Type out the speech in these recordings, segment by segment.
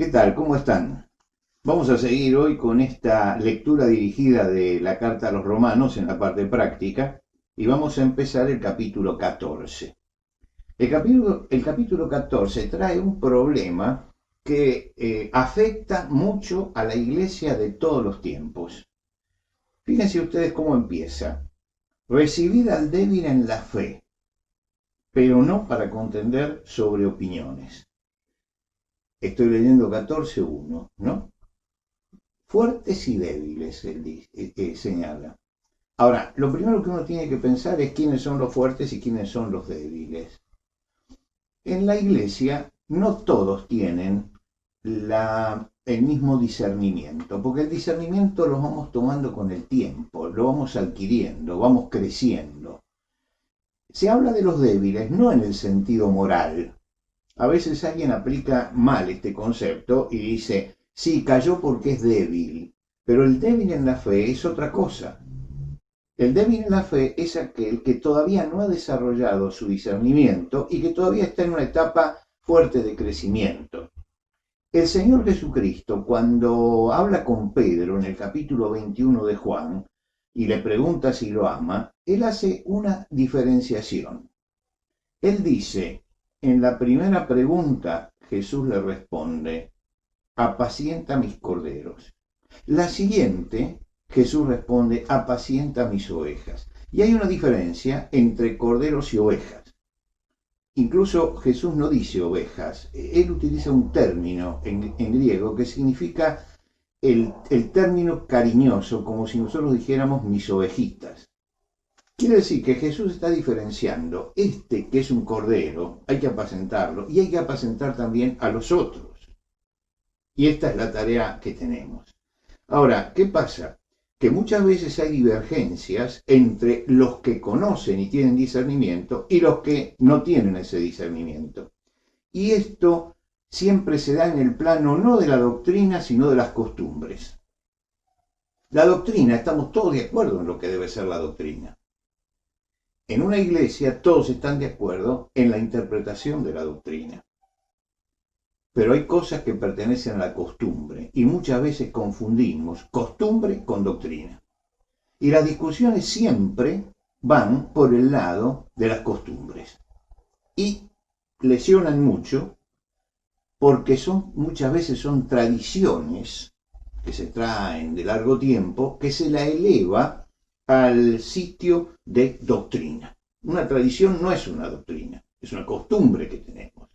¿Qué tal? ¿Cómo están? Vamos a seguir hoy con esta lectura dirigida de la carta a los romanos en la parte práctica y vamos a empezar el capítulo 14. El capítulo 14 trae un problema que afecta mucho a la iglesia de todos los tiempos. Fíjense ustedes cómo empieza. Recibid al débil en la fe, pero no para contender sobre opiniones. Estoy leyendo 14.1, ¿no? Fuertes y débiles, él señala. Ahora, lo primero que uno tiene que pensar es quiénes son los fuertes y quiénes son los débiles. En la iglesia no todos tienen el mismo discernimiento, porque el discernimiento lo vamos tomando con el tiempo, lo vamos adquiriendo, vamos creciendo. Se habla de los débiles no en el sentido moral. A veces alguien aplica mal este concepto y dice, sí, cayó porque es débil, pero el débil en la fe es otra cosa. El débil en la fe es aquel que todavía no ha desarrollado su discernimiento y que todavía está en una etapa fuerte de crecimiento. El Señor Jesucristo, cuando habla con Pedro en el capítulo 21 de Juan y le pregunta si lo ama, él hace una diferenciación. Él dice, en la primera pregunta, Jesús le responde, apacienta mis corderos. La siguiente, Jesús responde, apacienta mis ovejas. Y hay una diferencia entre corderos y ovejas. Incluso Jesús no dice ovejas, él utiliza un término en griego que significa el término cariñoso, como si nosotros dijéramos mis ovejitas. Quiere decir que Jesús está diferenciando que es un cordero, hay que apacentarlo, y hay que apacentar también a los otros. Y esta es la tarea que tenemos. Ahora, ¿qué pasa? Que muchas veces hay divergencias entre los que conocen y tienen discernimiento y los que no tienen ese discernimiento. Y esto siempre se da en el plano no de la doctrina, sino de las costumbres. La doctrina, estamos todos de acuerdo en lo que debe ser la doctrina. En una iglesia todos están de acuerdo en la interpretación de la doctrina. Pero hay cosas que pertenecen a la costumbre y muchas veces confundimos costumbre con doctrina. Y las discusiones siempre van por el lado de las costumbres. Y lesionan mucho porque muchas veces son tradiciones que se traen de largo tiempo que se la eleva al sitio de doctrina. Una tradición no es una doctrina, es una costumbre que tenemos.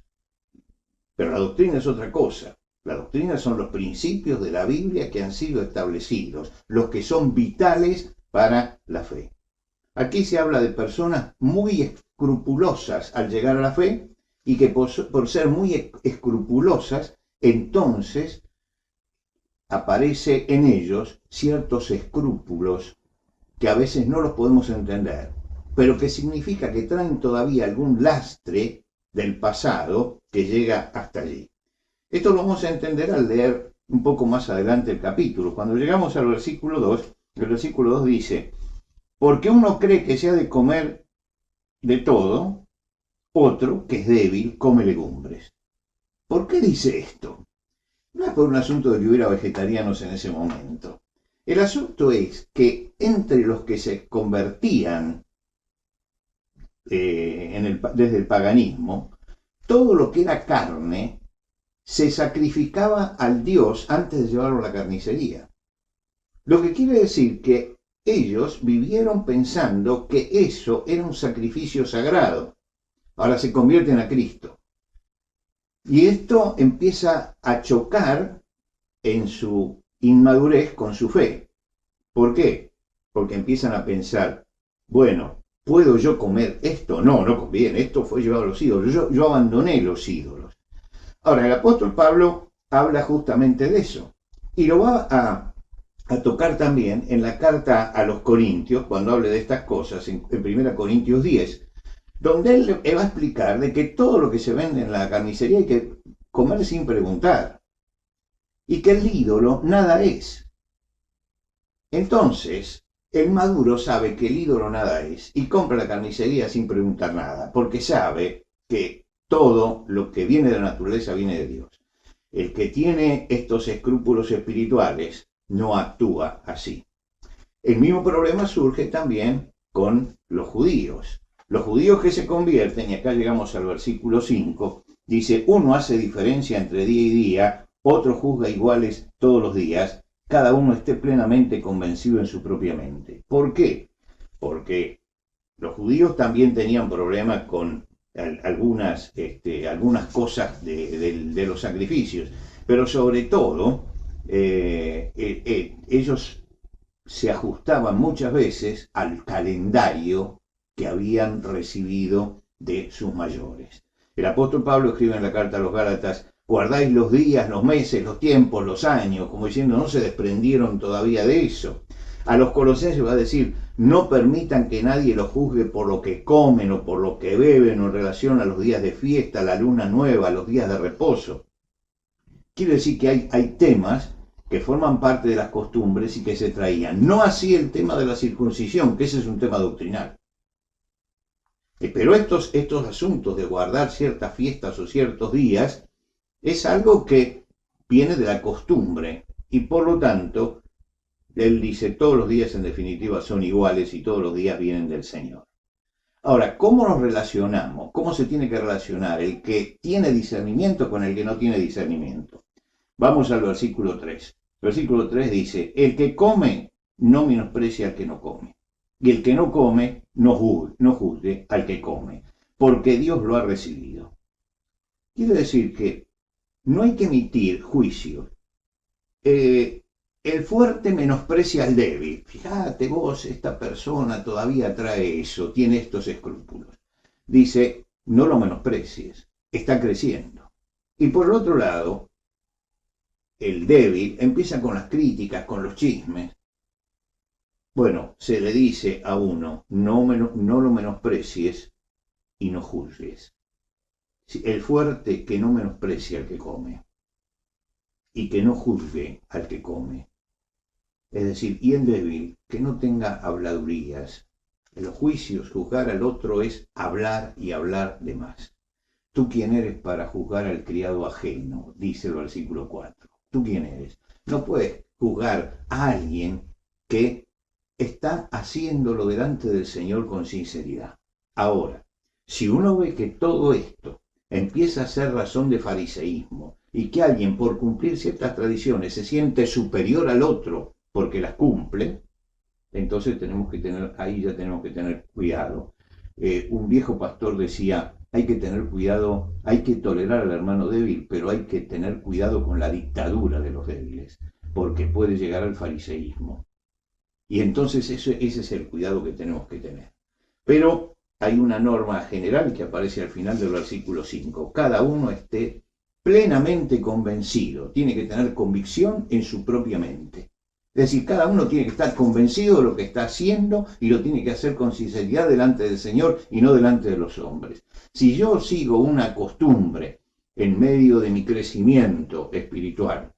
Pero la doctrina es otra cosa. La doctrina son los principios de la Biblia que han sido establecidos, los que son vitales para la fe. Aquí se habla de personas muy escrupulosas al llegar a la fe y que por ser muy escrupulosas, entonces aparece en ellos ciertos escrúpulos que a veces no los podemos entender, pero que significa que traen todavía algún lastre del pasado que llega hasta allí. Esto lo vamos a entender al leer un poco más adelante el capítulo. Cuando llegamos al versículo 2, el versículo 2 dice, porque uno cree que se ha de comer de todo, otro, que es débil, come legumbres. ¿Por qué dice esto? No es por un asunto de que hubiera vegetarianos en ese momento. El asunto es que entre los que se convertían desde el paganismo, todo lo que era carne se sacrificaba al dios antes de llevarlo a la carnicería. Lo que quiere decir que ellos vivieron pensando que eso era un sacrificio sagrado. Ahora se convierten a Cristo. Y esto empieza a chocar en su inmadurez con su fe. ¿Por qué? Porque empiezan a pensar, bueno, ¿puedo yo comer esto? No, no conviene, esto fue llevado a los ídolos, yo abandoné los ídolos. Ahora, el apóstol Pablo habla justamente de eso, y lo va a tocar también en la carta a los Corintios, cuando hable de estas cosas, en 1 Corintios 10, donde él va a explicar de que todo lo que se vende en la carnicería hay que comer sin preguntar, y que el ídolo nada es. Entonces, el maduro sabe que el ídolo nada es y compra la carnicería sin preguntar nada, porque sabe que todo lo que viene de la naturaleza viene de Dios. El que tiene estos escrúpulos espirituales no actúa así. El mismo problema surge también con los judíos. Los judíos que se convierten, y acá llegamos al versículo 5, dice, uno hace diferencia entre día y día, otro juzga iguales todos los días, cada uno esté plenamente convencido en su propia mente. ¿Por qué? Porque los judíos también tenían problemas con algunas cosas de los sacrificios, pero sobre todo ellos se ajustaban muchas veces al calendario que habían recibido de sus mayores. El apóstol Pablo escribe en la carta a los Gálatas, guardáis los días, los meses, los tiempos, los años, como diciendo, no se desprendieron todavía de eso. A los colosenses va a decir, no permitan que nadie los juzgue por lo que comen o por lo que beben o en relación a los días de fiesta, la luna nueva, los días de reposo. Quiere decir que hay temas que forman parte de las costumbres y que se traían. No así el tema de la circuncisión, que ese es un tema doctrinal. Pero estos asuntos de guardar ciertas fiestas o ciertos días es algo que viene de la costumbre y por lo tanto él dice todos los días en definitiva son iguales y todos los días vienen del Señor. Ahora, ¿cómo nos relacionamos? ¿Cómo se tiene que relacionar el que tiene discernimiento con el que no tiene discernimiento? Vamos al versículo 3. El versículo 3 dice, el que come no menosprecia al que no come. Y el que no come no juzgue al que come, porque Dios lo ha recibido. Quiere decir que no hay que emitir juicio. El fuerte menosprecia al débil. Fíjate vos, esta persona todavía trae eso, tiene estos escrúpulos. Dice, no lo menosprecies, está creciendo. Y por el otro lado, el débil empieza con las críticas, con los chismes. Bueno, se le dice a uno, no lo menosprecies y no juzgues. El fuerte que no menosprecia al que come y que no juzgue al que come. Es decir, y el débil que no tenga habladurías. En los juicios, juzgar al otro es hablar y hablar de más. ¿Tú quién eres para juzgar al criado ajeno? Dice el versículo 4. ¿Tú quién eres? No puedes juzgar a alguien que está haciéndolo delante del Señor con sinceridad. Ahora, si uno ve que todo esto empieza a ser razón de fariseísmo y que alguien por cumplir ciertas tradiciones se siente superior al otro porque las cumple, entonces ahí ya tenemos que tener cuidado. Un viejo pastor decía, hay que tener cuidado, hay que tolerar al hermano débil, pero hay que tener cuidado con la dictadura de los débiles, porque puede llegar al fariseísmo. Y entonces ese es el cuidado que tenemos que tener. Pero hay una norma general que aparece al final del versículo 5. Cada uno esté plenamente convencido, tiene que tener convicción en su propia mente. Es decir, cada uno tiene que estar convencido de lo que está haciendo y lo tiene que hacer con sinceridad delante del Señor y no delante de los hombres. Si yo sigo una costumbre en medio de mi crecimiento espiritual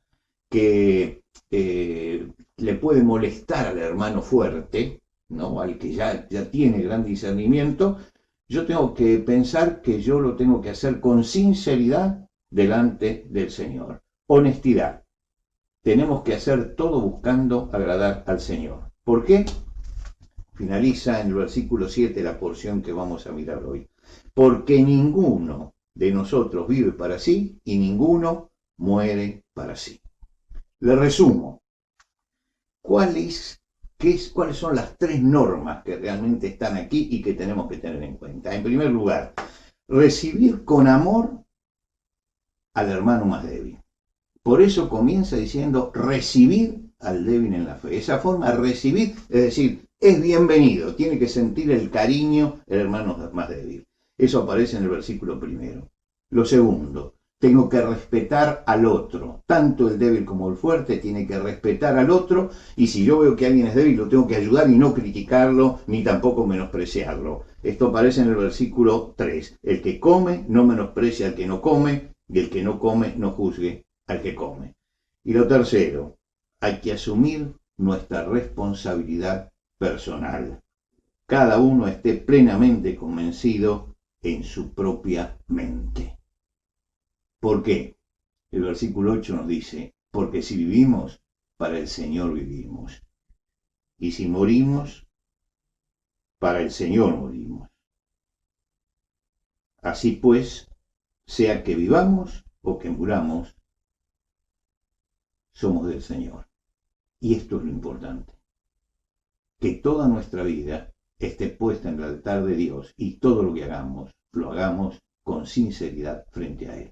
que le puede molestar al hermano fuerte, ¿no? Al que ya tiene gran discernimiento, yo tengo que pensar que yo lo tengo que hacer con sinceridad delante del Señor. Honestidad. Tenemos que hacer todo buscando agradar al Señor. ¿Por qué? Finaliza en el versículo 7 la porción que vamos a mirar hoy. Porque ninguno de nosotros vive para sí y ninguno muere para sí. Le resumo. ¿Cuáles son las tres normas que realmente están aquí y que tenemos que tener en cuenta? En primer lugar, recibir con amor al hermano más débil. Por eso comienza diciendo recibir al débil en la fe. Esa forma de recibir, es decir, es bienvenido, tiene que sentir el cariño el hermano más débil. Eso aparece en el versículo primero. Lo segundo, tengo que respetar al otro. Tanto el débil como el fuerte tiene que respetar al otro, y si yo veo que alguien es débil, lo tengo que ayudar y no criticarlo, ni tampoco menospreciarlo. Esto aparece en el versículo 3. El que come no menosprecia al que no come, y el que no come no juzgue al que come. Y lo tercero, hay que asumir nuestra responsabilidad personal. Cada uno esté plenamente convencido en su propia mente. ¿Por qué? El versículo 8 nos dice, porque si vivimos, para el Señor vivimos. Y si morimos, para el Señor morimos. Así pues, sea que vivamos o que muramos, somos del Señor. Y esto es lo importante, que toda nuestra vida esté puesta en el altar de Dios y todo lo que hagamos, lo hagamos con sinceridad frente a Él.